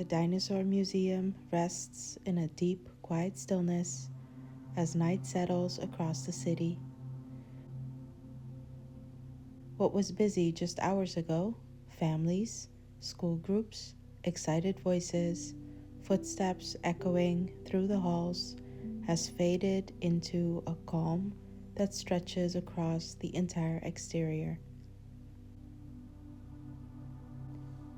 The Dinosaur Museum rests in a deep, quiet stillness as night settles across the city. What was busy just hours ago, families, school groups, excited voices, footsteps echoing through the halls, has faded into a calm that stretches across the entire exterior.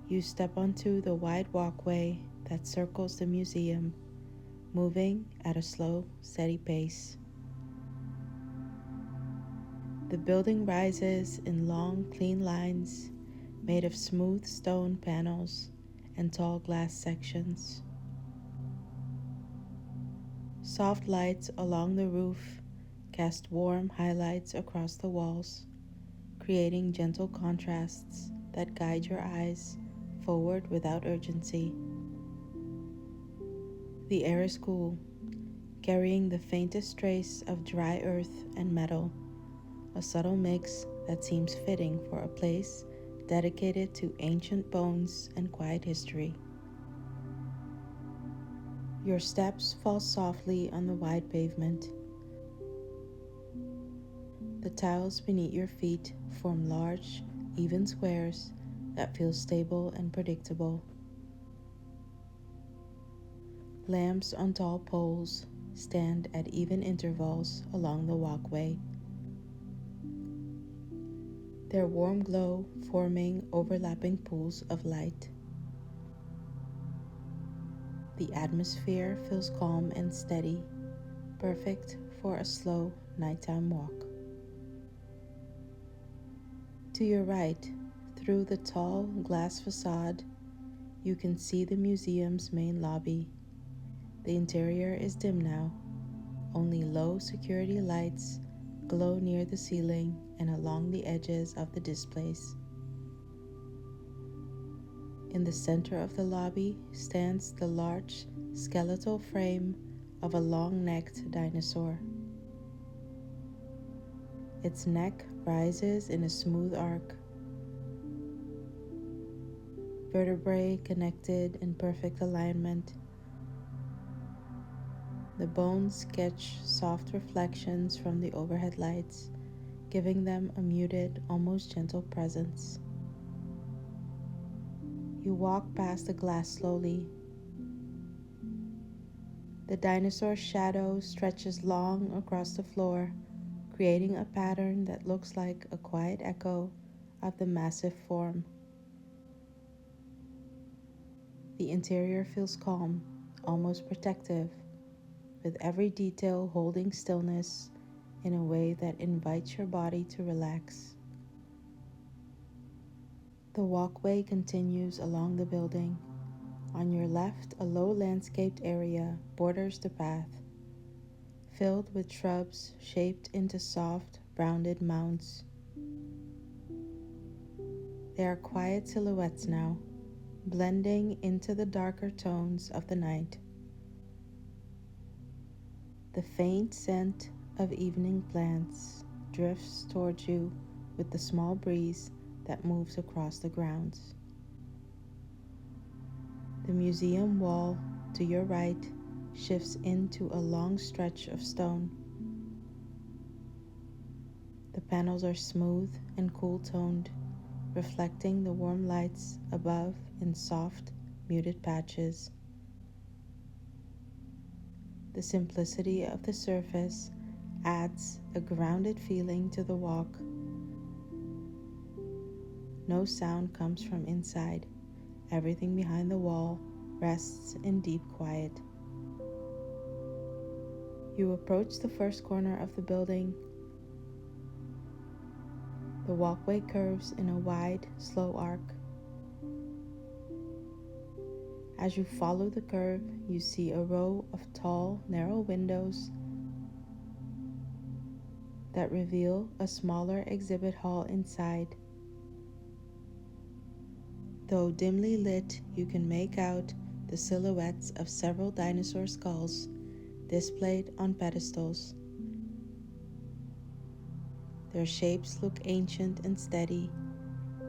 You step onto the wide walkway that circles the museum, moving at a slow, steady pace. The building rises in long, clean lines made of smooth stone panels and tall glass sections. Soft lights along the roof cast warm highlights across the walls, creating gentle contrasts that guide your eyes forward without urgency. The air is cool, carrying the faintest trace of dry earth and metal, a subtle mix that seems fitting for a place dedicated to ancient bones and quiet history. Your steps fall softly on the wide pavement. The tiles beneath your feet form large, even squares that feel stable and predictable. Lamps on tall poles stand at even intervals along the walkway, their warm glow forming overlapping pools of light. The atmosphere feels calm and steady, perfect for a slow nighttime walk. To your right, through the tall glass facade, you can see the museum's main lobby. The interior is dim now. Only low security lights glow near the ceiling and along the edges of the displays. In the center of the lobby stands the large skeletal frame of a long-necked dinosaur. Its neck rises in a smooth arc, vertebrae connected in perfect alignment. The bones sketch soft reflections from the overhead lights, giving them a muted, almost gentle presence. You walk past the glass slowly. The dinosaur's shadow stretches long across the floor, creating a pattern that looks like a quiet echo of the massive form. The interior feels calm, almost protective, with every detail holding stillness in a way that invites your body to relax. The walkway continues along the building. On your left, a low landscaped area borders the path, filled with shrubs shaped into soft, rounded mounds. They are quiet silhouettes now, blending into the darker tones of the night. The faint scent of evening plants drifts towards you with the small breeze that moves across the grounds. The museum wall to your right shifts into a long stretch of stone. The panels are smooth and cool-toned, reflecting the warm lights above in soft, muted patches. The simplicity of the surface adds a grounded feeling to the walk. No sound comes from inside. Everything behind the wall rests in deep quiet. You approach the first corner of the building. The walkway curves in a wide, slow arc. As you follow the curve, you see a row of tall, narrow windows that reveal a smaller exhibit hall inside. Though dimly lit, you can make out the silhouettes of several dinosaur skulls displayed on pedestals. Their shapes look ancient and steady,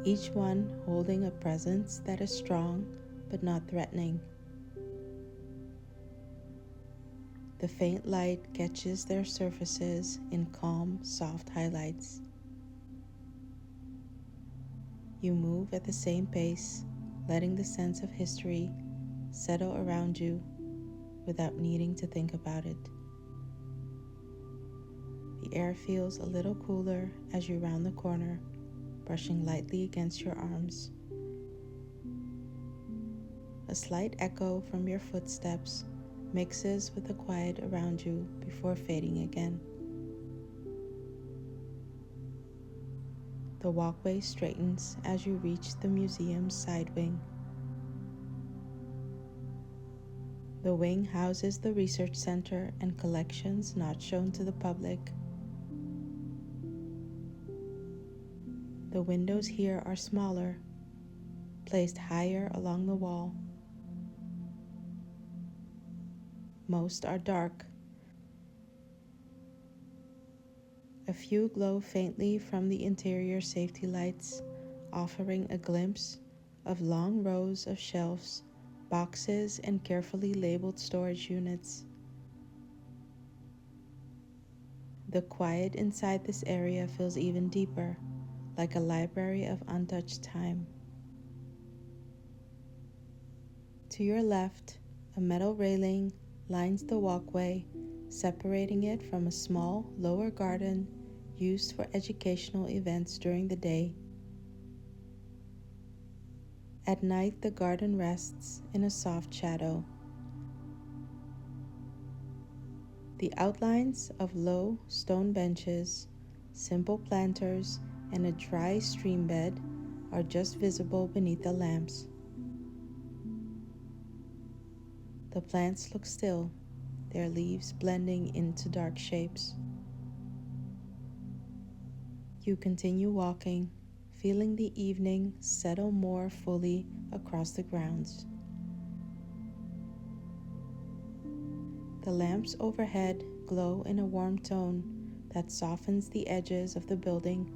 each one holding a presence that is strong but not threatening. The faint light catches their surfaces in calm, soft highlights. You move at the same pace, letting the sense of history settle around you without needing to think about it. The air feels a little cooler as you round the corner, brushing lightly against your arms. A slight echo from your footsteps mixes with the quiet around you before fading again. The walkway straightens as you reach the museum's side wing. The wing houses the research center and collections not shown to the public. The windows here are smaller, placed higher along the wall. Most are dark. A few glow faintly from the interior safety lights, offering a glimpse of long rows of shelves, boxes, and carefully labeled storage units. The quiet inside this area feels even deeper, like a library of untouched time. To your left, a metal railing lines the walkway, separating it from a small lower garden used for educational events during the day. At night, the garden rests in a soft shadow. The outlines of low stone benches, simple planters, and a dry stream bed are just visible beneath the lamps. The plants look still, their leaves blending into dark shapes. You continue walking, feeling the evening settle more fully across the grounds. The lamps overhead glow in a warm tone that softens the edges of the building.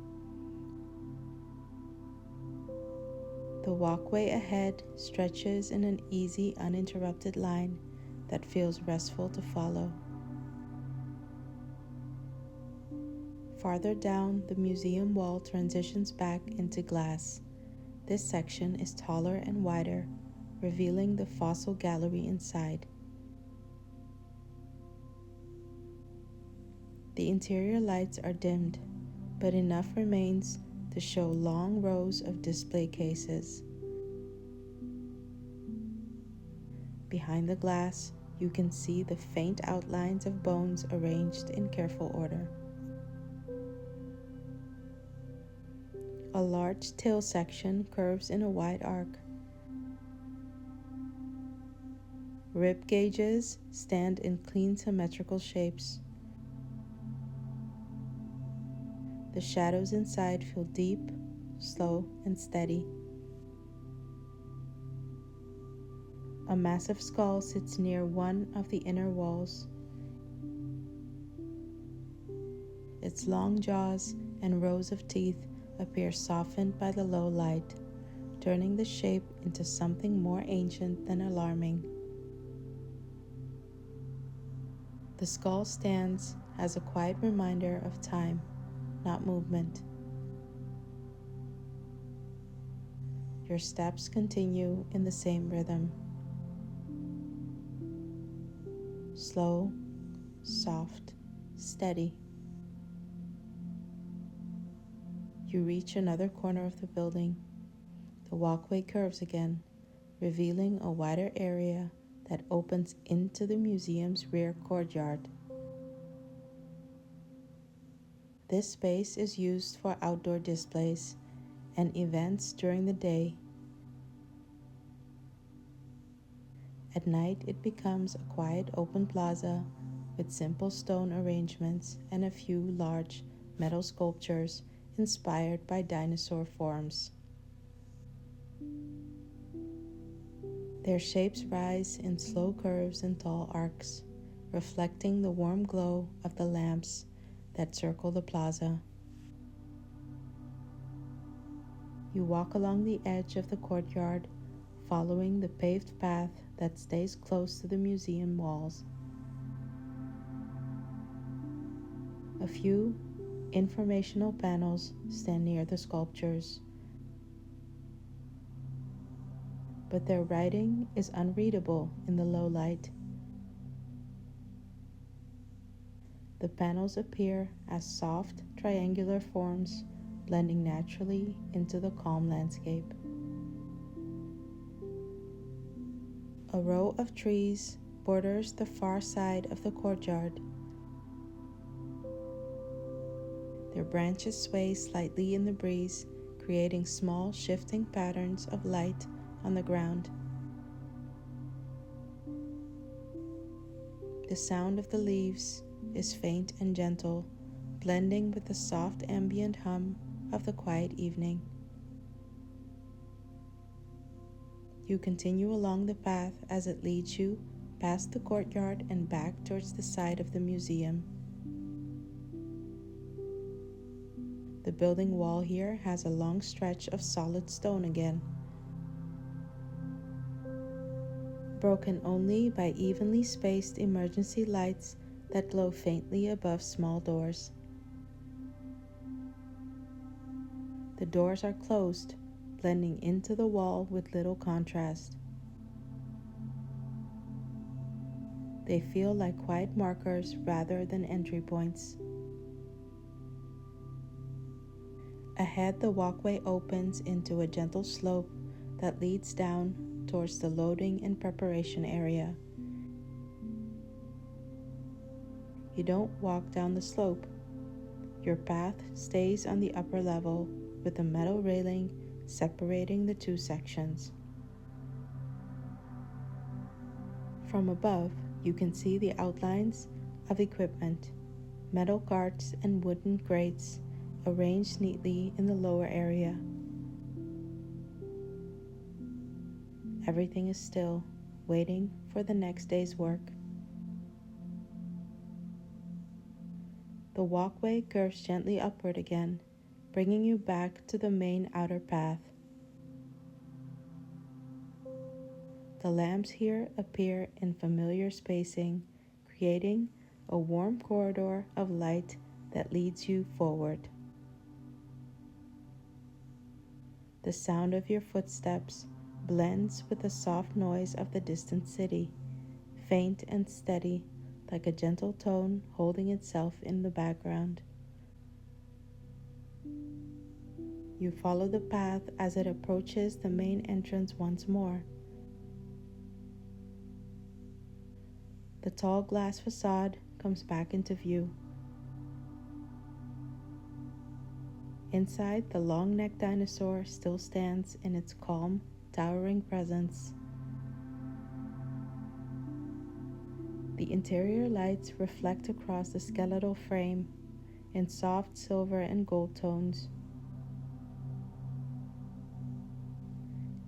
The walkway ahead stretches in an easy, uninterrupted line that feels restful to follow. Farther down, the museum wall transitions back into glass. This section is taller and wider, revealing the fossil gallery inside. The interior lights are dimmed, but enough remains to show long rows of display cases. Behind the glass, you can see the faint outlines of bones arranged in careful order. A large tail section curves in a wide arc. Rib gauges stand in clean symmetrical shapes. The shadows inside feel deep, slow, and steady. A massive skull sits near one of the inner walls. Its long jaws and rows of teeth appear softened by the low light, turning the shape into something more ancient than alarming. The skull stands as a quiet reminder of time, not movement. Your steps continue in the same rhythm. Slow, soft, steady. You reach another corner of the building. The walkway curves again, revealing a wider area that opens into the museum's rear courtyard. This space is used for outdoor displays and events during the day. At night, it becomes a quiet open plaza with simple stone arrangements and a few large metal sculptures inspired by dinosaur forms. Their shapes rise in slow curves and tall arcs, reflecting the warm glow of the lamps that circle the plaza. You walk along the edge of the courtyard, following the paved path that stays close to the museum walls. A few informational panels stand near the sculptures, but their writing is unreadable in the low light. The panels appear as soft, triangular forms, blending naturally into the calm landscape. A row of trees borders the far side of the courtyard. Their branches sway slightly in the breeze, creating small shifting patterns of light on the ground. The sound of the leaves is faint and gentle, blending with the soft ambient hum of the quiet evening. You continue along the path as it leads you past the courtyard and back towards the side of the museum. The building wall here has a long stretch of solid stone again, broken only by evenly spaced emergency lights that glow faintly above small doors. The doors are closed, blending into the wall with little contrast. They feel like quiet markers rather than entry points. Ahead, the walkway opens into a gentle slope that leads down towards the loading and preparation area. You don't walk down the slope. Your path stays on the upper level with a metal railing separating the two sections. From above, you can see the outlines of equipment, metal carts and wooden crates arranged neatly in the lower area. Everything is still, waiting for the next day's work. The walkway curves gently upward again, bringing you back to the main outer path. The lamps here appear in familiar spacing, creating a warm corridor of light that leads you forward. The sound of your footsteps blends with the soft noise of the distant city, faint and steady, like a gentle tone holding itself in the background. You follow the path as it approaches the main entrance once more. The tall glass facade comes back into view. Inside, the long-necked dinosaur still stands in its calm, towering presence. The interior lights reflect across the skeletal frame in soft silver and gold tones.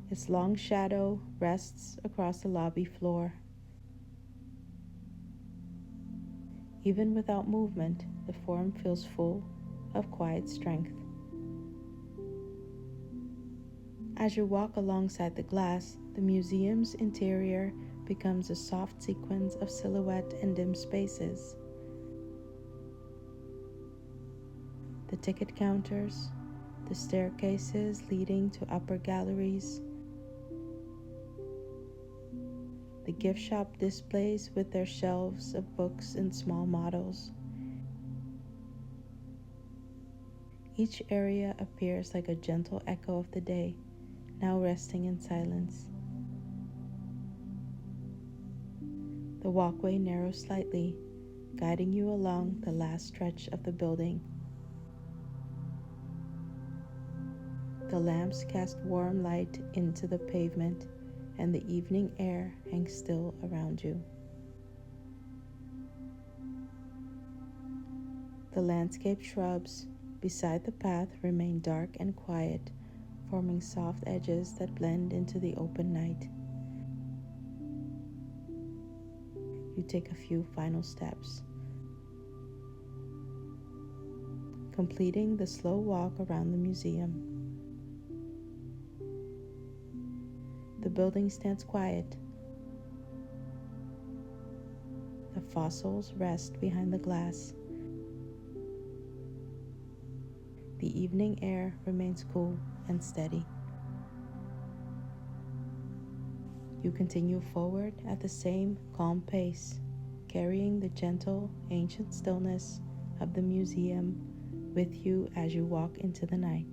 Its long shadow rests across the lobby floor. Even without movement, the form feels full of quiet strength. As you walk alongside the glass, the museum's interior becomes a soft sequence of silhouette and dim spaces. The ticket counters, the staircases leading to upper galleries, the gift shop displays with their shelves of books and small models. Each area appears like a gentle echo of the day, now resting in silence. The walkway narrows slightly, guiding you along the last stretch of the building. The lamps cast warm light into the pavement, and the evening air hangs still around you. The landscape shrubs beside the path remain dark and quiet, forming soft edges that blend into the open night. You take a few final steps, completing the slow walk around the museum. The building stands quiet. The fossils rest behind the glass. The evening air remains cool and steady. You continue forward at the same calm pace, carrying the gentle, ancient stillness of the museum with you as you walk into the night.